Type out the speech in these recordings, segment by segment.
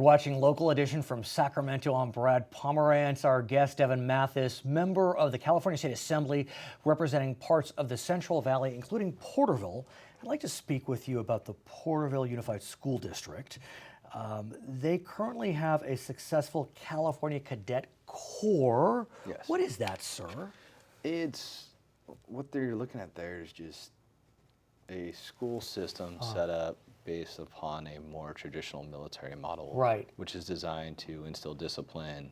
You're watching Local Edition from Sacramento. I'm Brad Pomerance. Our guest, Devon Mathis, member of the California State Assembly, representing parts of the Central Valley, including Porterville. I'd like to speak with you about the Porterville Unified School District. They currently have a successful California Cadet Corps. Yes. What is that, sir? It's, what they're looking at there is just a school system set up based upon a more traditional military model, Right. which is designed to instill discipline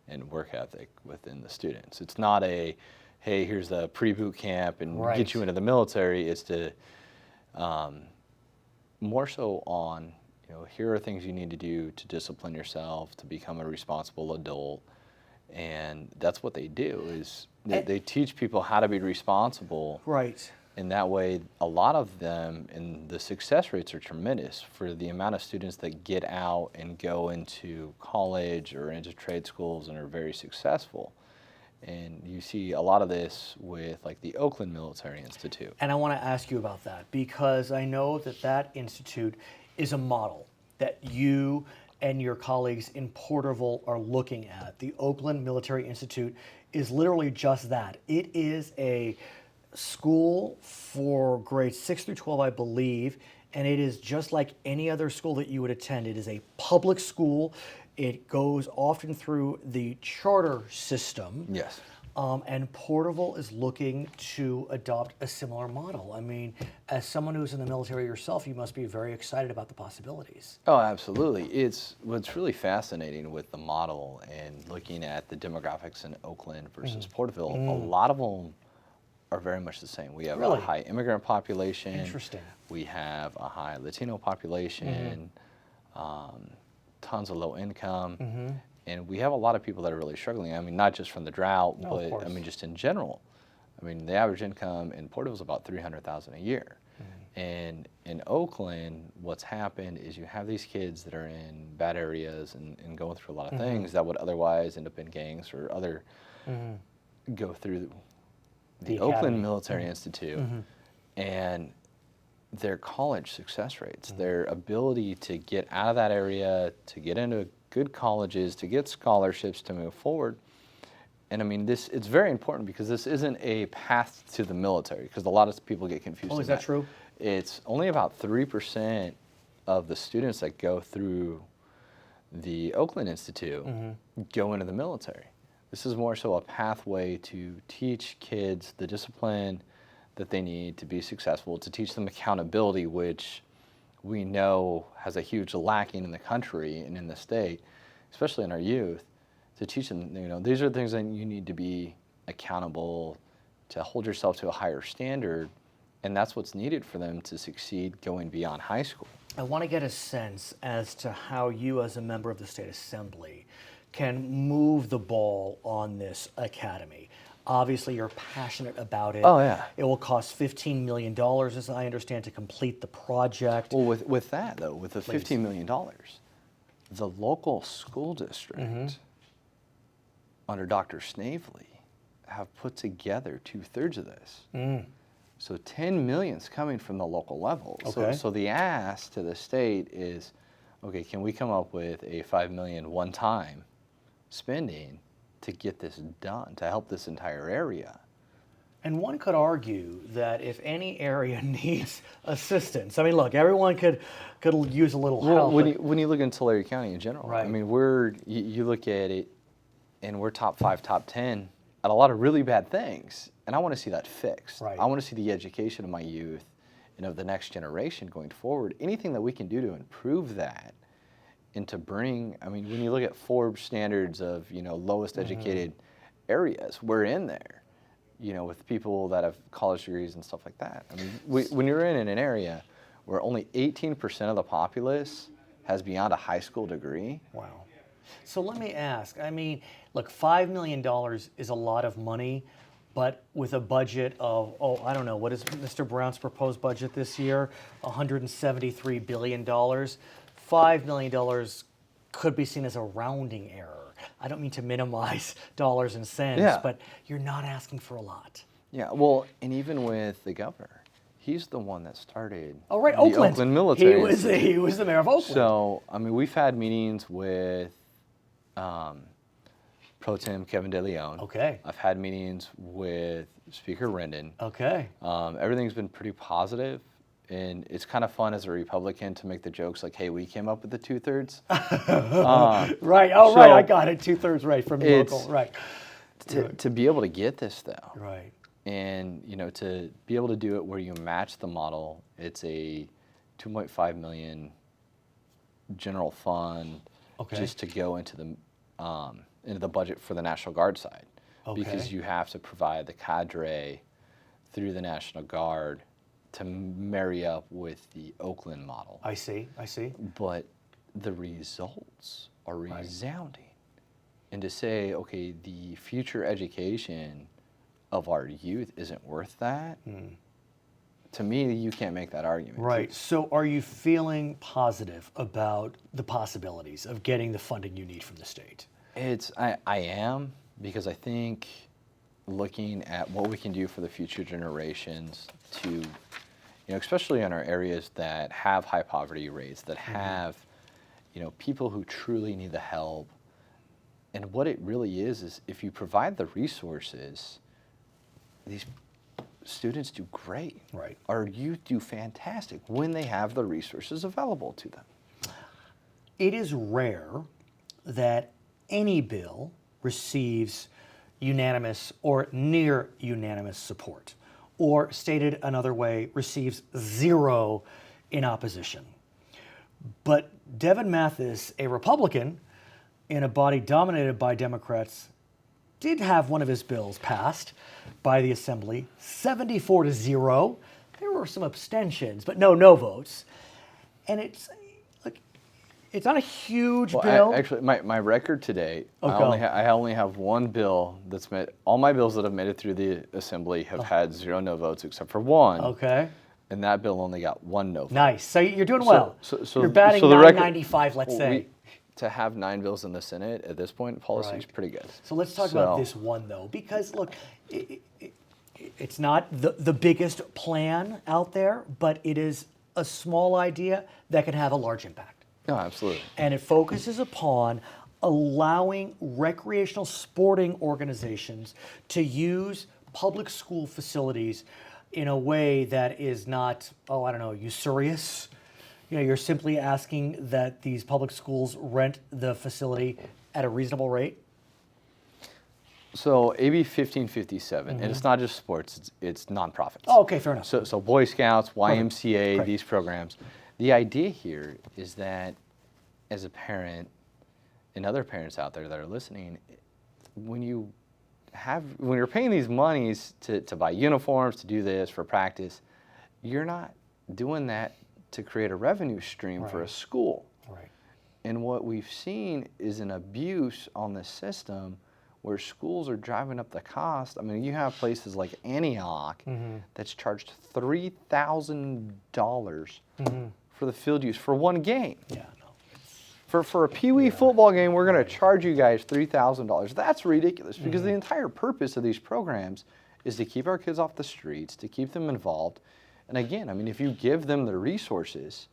and work ethic within the students. It's not a, hey, here's the pre-boot camp and Right. get you into the military. It's to more so on, here are things you need to do to discipline yourself, to become a responsible adult. And that's what they do, is they teach people how to be responsible. Right. And that way, a lot of them, and the success rates are tremendous for the amount of students that get out and go into college or into trade schools and are very successful. And you see a lot of this with like the Oakland Military Institute. And I want to ask you about that, because I know that that institute is a model that you and your colleagues in Porterville are looking at. The Oakland Military Institute is literally just that. It is a school for grades 6 through 12, I believe, and it is just like any other school that you would attend. It is a public school. It goes often through the charter system. Yes. And Porterville is looking to adopt a similar model. I mean, as someone who's in the military yourself, you must be very excited about the possibilities. Oh, absolutely. It's what's really fascinating with the model and looking at the demographics in Oakland versus Porterville. A lot of them are very much the same. We have Really? a high immigrant population. Interesting. We have a high Latino population, tons of low income, and we have a lot of people that are really struggling. I mean, not just from the drought, but I mean, just in general. I mean, the average income in Porterville is about $300,000 a year. And in Oakland, what's happened is you have these kids that are in bad areas and going through a lot of things that would otherwise end up in gangs or other, go through the Oakland Military Institute, and their college success rates, their ability to get out of that area, to get into good colleges, to get scholarships, to move forward. And I mean, it's very important, because this isn't a path to the military, because a lot of people get confused. Oh, is that true? It's only about 3% of the students that go through the Oakland Institute go into the military. This is more so a pathway to teach kids the discipline that they need to be successful, to teach them accountability, which we know has a huge lacking in the country and in the state, especially in our youth, to teach them, these are things that you need to be accountable, to hold yourself to a higher standard, and that's what's needed for them to succeed going beyond high school. I want to get a sense as to how you, as a member of the State Assembly, can move the ball on this academy. Obviously, you're passionate about it. Oh, yeah. It will cost $15 million, as I understand, to complete the project. Well, with that, though, with the $15 million, the local school district under Dr. Snavely have put together 2/3 of this. So $10 million is coming from the local level. Okay. So the ask to the state is, okay, can we come up with a $5 million one-time spending to get this done, to help this entire area? And one could argue that if any area needs assistance, I mean, look, everyone could use a little help. When you look in Tulare County in general, Right. I mean, you look at it, and we're top 5, top 10 at a lot of really bad things, and I want to see that fixed. Right. I want to see the education of my youth and of the next generation going forward. Anything that we can do to improve that, and to bring, I mean, when you look at Forbes standards of, lowest educated areas, we're in there, with people that have college degrees and stuff like that. I mean, when you're in an area where only 18% of the populace has beyond a high school degree. Wow. So let me ask, I mean, look, $5 million is a lot of money, but with a budget of, I don't know, what is Mr. Brown's proposed budget this year? $173 billion. $5 million could be seen as a rounding error. I don't mean to minimize dollars and cents, but you're not asking for a lot. Yeah, well, and even with the governor, he's the one that started Oh, right, the Oakland. Military He was the mayor of Oakland. So, I mean, we've had meetings with Pro Tem Kevin De Leon. Okay. I've had meetings with Speaker Rendon. Okay. Everything's been pretty positive, and it's kind of fun as a Republican to make the jokes like, hey, we came up with the 2/3. Right. Oh, right. I got it. 2/3 right from local. Right. To be able to get this, though. Right. And, you know, to be able to do it where you match the model, it's a $2.5 million general fund just to go into the budget for the National Guard side. Because you have to provide the cadre through the National Guard to marry up with the Oakland model. I see. But the results are resounding. And to say, okay, the future education of our youth isn't worth that, to me, you can't make that argument. Right. So are you feeling positive about the possibilities of getting the funding you need from the state? I am, because I think looking at what we can do for the future generations to, you know, especially in our areas that have high poverty rates, that have, you know, people who truly need the help. And what it really is if you provide the resources, these students do great. Right. Our youth do fantastic when they have the resources available to them. It is rare that any bill receives unanimous or near unanimous support, or stated another way, receives 0 in opposition. But Devon Mathis, a Republican in a body dominated by Democrats, did have one of his bills passed by the Assembly, 74-0. There were some abstentions, but no votes. And it's not a huge bill. Actually, my record today, Oh, I only have one bill that's made. All my bills that have made it through the Assembly have had 0 no votes except for one. Okay. And that bill only got 1 no vote. Nice. So you're doing well. So you're batting the record, 995, let's say. To have 9 bills in the Senate at this point, policy is pretty good. So let's talk about this one, though, because, look, it's not the biggest plan out there, but it is a small idea that can have a large impact. No, absolutely. And it focuses upon allowing recreational sporting organizations to use public school facilities in a way that is not, usurious. You know, you're simply asking that these public schools rent the facility at a reasonable rate? So AB 1557, and it's not just sports, it's nonprofits. Oh, okay, fair enough. So Boy Scouts, YMCA, Correct. these programs. The idea here is that as a parent, and other parents out there that are listening, when you're paying these monies to buy uniforms, to do this for practice, you're not doing that to create a revenue stream for a school. Right. And what we've seen is an abuse on the system where schools are driving up the cost. I mean, you have places like Antioch that's charged $3,000 for the field use for one game. Yeah, no. For a Pee Wee football game, we're going to charge you guys $3,000. That's ridiculous because the entire purpose of these programs is to keep our kids off the streets, to keep them involved. And again, I mean, if you give them the resources,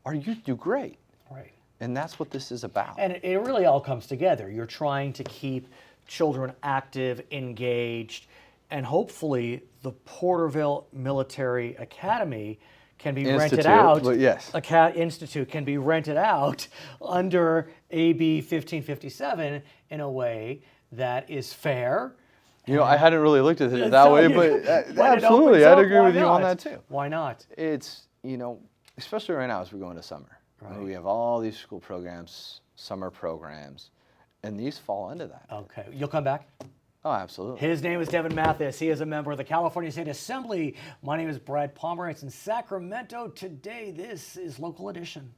our youth do great. Right. And that's what this is about. And it really all comes together. You're trying to keep children active, engaged, and hopefully the Porterville Military Academy can be rented out. Yes. Institute can be rented out under AB 1557 in a way that is fair. You know, I hadn't really looked at it that way, but absolutely, I'd agree with you on that too. Why not? It's, you know, especially right now as we're going to summer. Right. We have all these school programs, summer programs, and these fall into that. Okay. You'll come back? Oh, absolutely. His name is Devon Mathis. He is a member of the California State Assembly. My name is Brad Pomerance in Sacramento. Today, this is Local Edition.